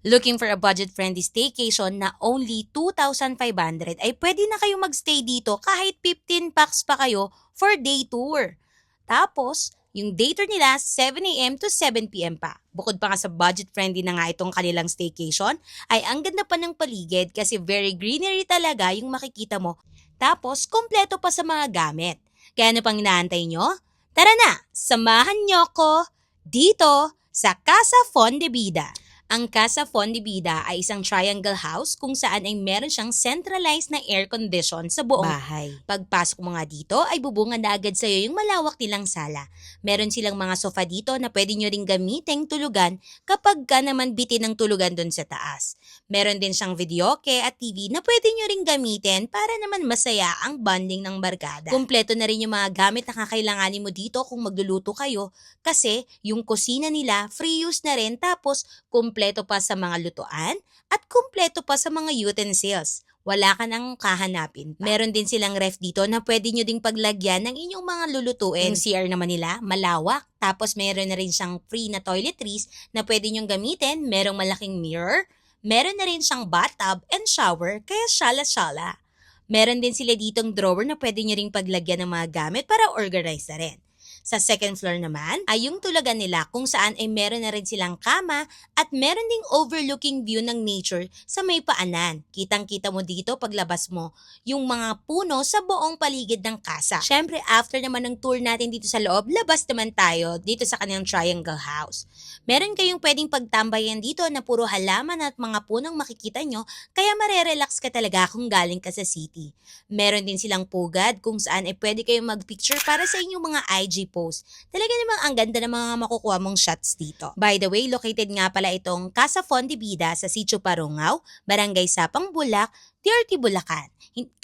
Looking for a budget-friendly staycation na only 2,500 ay pwede na kayo magstay dito kahit 15 packs pa kayo for day tour. Tapos, yung day tour nila 7 a.m. to 7 p.m. pa. Bukod pa nga sa budget-friendly na nga itong kanilang staycation, ay ang ganda pa ng paligid kasi very greenery talaga yung makikita mo. Tapos, kompleto pa sa mga gamit. Kaya ano pang inaantay nyo? Tara na, samahan nyo ko dito sa Casa Fondevida. Ang Casa Fondevida ay isang triangle house kung saan ay meron siyang centralized na air condition sa buong bahay. Pagpasok mo nga dito ay bubungad na agad sa'yo yung malawak nilang sala. Meron silang mga sofa dito na pwede nyo ring gamiting tulugan kapag ka naman bitin ng tulugan dun sa taas. Meron din siyang videoke at TV na pwede nyo ring gamitin para naman masaya ang bonding ng barkada. Kumpleto na rin yung mga gamit na kakailanganin mo dito kung magluluto kayo kasi yung kusina nila free use na rin tapos kumpleto pa sa mga lutuan at kumpleto pa sa mga utensils. Wala ka nang kahanapin pa. Meron din silang ref dito na pwede nyo ding paglagyan ng inyong mga lulutuin. Yung CR naman nila, malawak. Tapos meron na rin siyang free na toiletries na pwede nyong gamitin. Merong malaking mirror. Meron na rin siyang bathtub and shower, kaya shala-shala. Meron din sila ditong drawer na pwede nyo ring paglagyan ng mga gamit para organize na rin. Sa second floor naman ay yung tulugan nila kung saan ay meron na rin silang kama at meron ding overlooking view ng nature sa may paanan. Kitang-kita mo dito paglabas mo yung mga puno sa buong paligid ng casa. Syempre after naman ng tour natin dito sa loob, labas naman tayo dito sa kanilang triangle house. Meron kayong pwedeng pagtambayan dito na puro halaman at mga punong makikita nyo kaya marerelax ka talaga kung galing ka sa city. Meron din silang pugad kung saan ay pwede kayong magpicture para sa inyong mga IG post. Talaga namang ang ganda ng mga makukuha mong shots dito. By the way, located nga pala itong Casa Fondevida sa Sitio Parungaw, Barangay Sapang Bulak, DRT Bulacan.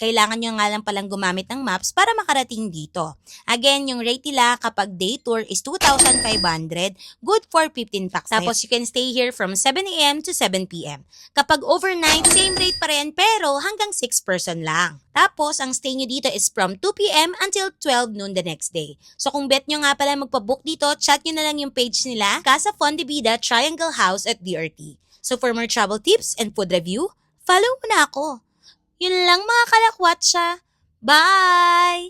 Kailangan nyo nga lang palang gumamit ng maps para makarating dito. Again, yung rate nila kapag day tour is 2,500, good for 15 packs. Tapos you can stay here from 7 a.m. to 7 p.m. Kapag overnight, same rate pa rin pero hanggang 6 person lang. Tapos, ang stay nyo dito is from 2 p.m. until 12 noon the next day. So kung bet nyo nga pala magpabook dito, chat nyo na lang yung page nila, Casa Fondevida Triangle House at DRT. So for more travel tips and food review, follow mo na ako. Yun lang mga kalakwatsa. Bye!